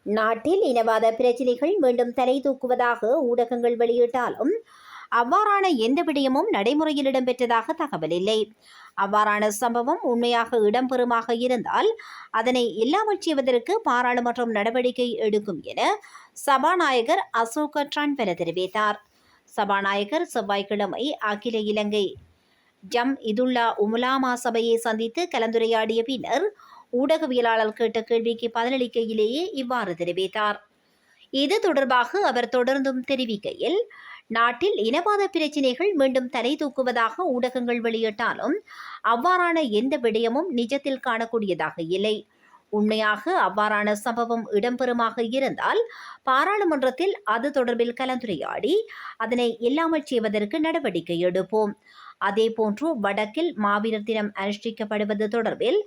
நாட்டில் இனவாத பிரச்சினைகள் மீண்டும் தலை தூக்குவதாக ஊடகங்கள் வெளியிட்டாலும் அவ்வாறான எந்த விடயமும் நடைமுறையில் இடம்பெற்றதாக தகவல் இல்லை. அவ்வாறான சம்பவம் உண்மையாக இடம்பெறுமாக இருந்தால் அதனை இல்லாமல் செய்வதற்கு பாராளுமன்றம் நடவடிக்கை எடுக்கும் என சபாநாயகர் அசோக ட்ரன்பெல தெரிவித்தார். சபாநாயகர் செவ்வாய்க்கிழமை அகில இலங்கை ஜம் இதுல்லா உமுலாமா சபையை சந்தித்து கலந்துரையாடிய பின்னர் ஊடகவியலாளர் கேட்ட கேள்விக்கு பதிலளிக்கையிலேயே இவ்வாறு தெரிவித்தார். இது தொடர்பாக அவர் தொடர்ந்தும் தெரிவிக்கையில், நாட்டில் இனவாத பிரச்சினைகள் மீண்டும் தலை தூக்குவதாக ஊடகங்கள் வெளியிட்டாலும் அவ்வாறான எந்த விடயமும் நிஜத்தில் காணக்கூடியதாக இல்லை. உண்மையாக அவ்வாறான சம்பவம் இடம்பெறுமாக இருந்தால் பாராளுமன்றத்தில் அது தொடர்பில் கலந்துரையாடி அதனை இல்லாமல் செய்வதற்கு நடவடிக்கை எடுப்போம். அதேபோன்று வடக்கில் மாவீரர் தினம் அனுஷ்டிக்கப்படுவது தொடர்பில்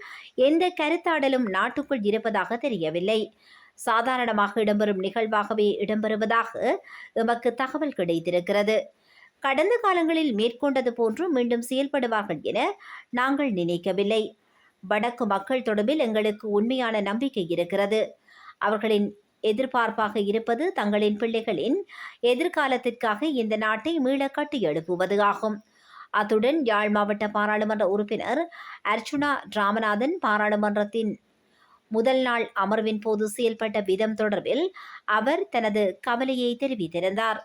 எந்த கருத்தாடலும் நாட்டுக்குள் இருப்பதாக தெரியவில்லை. சாதாரணமாக இடம்பெறும் நிகழ்வாகவே இடம்பெறுவதாக எமக்கு தகவல் கிடைத்திருக்கிறது. கடந்த காலங்களில் மேற்கொண்டது போன்று மீண்டும் செயல்படுவார்கள் என நாங்கள் நினைக்கவில்லை. வடக்கு மக்கள் தொடர்பில் எங்களுக்கு உண்மையான நம்பிக்கை இருக்கிறது. அவர்களின் எதிர்பார்ப்பாக இருப்பது தங்களின் பிள்ளைகளின் எதிர்காலத்திற்காக இந்த நாட்டை மீள கட்டியெழுப்புவது ஆகும். அத்துடன் யாழ் மாவட்ட பாராளுமன்ற உறுப்பினர் அர்ச்சுனா ராமநாதன் பாராளுமன்றத்தின் முதல் நாள் அமர்வின் போது செயல்பட்ட விதம் தொடர்பில் அவர் தனது கவலையை தெரிவித்திருந்தார்.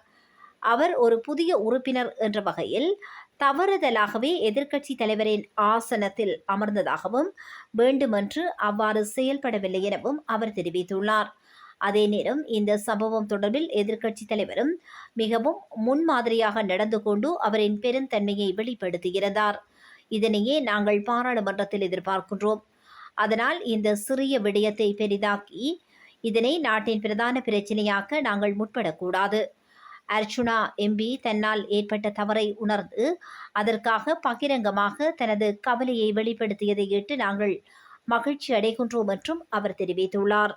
அவர் ஒரு புதிய உறுப்பினர் என்ற வகையில் தவறுதலாகவே எதிர்க்கட்சி தலைவரின் ஆசனத்தில் அமர்ந்ததாகவும் வேண்டுமென்று அவ்வாறு செயல்படவில்லை எனவும் அவர் தெரிவித்துள்ளார். அதே நேரம் இந்த சம்பவம் தொடர்பில் எதிர்க்கட்சி தலைவரும் மிகவும் முன்மாதிரியாக நடந்து கொண்டு அவரின் பெருந்தன்மையை வெளிப்படுத்தியிருந்தார். இதனையே நாங்கள் பாராளுமன்றத்தில் எதிர்பார்க்கின்றோம். அதனால் இந்த சிறிய விடயத்தை பெரிதாக்கி இதனை நாட்டின் பிரதான பிரச்சினையாக்க நாங்கள் முற்படக்கூடாது. அர்ச்சுனா எம்பி தன்னால் ஏற்பட்ட தவறை உணர்ந்து அதற்காக பகிரங்கமாக தனது கவலையை வெளிப்படுத்தியதை இட்டு நாங்கள் மகிழ்ச்சி அடைகின்றோம் என்றும் அவர் தெரிவித்துள்ளார்.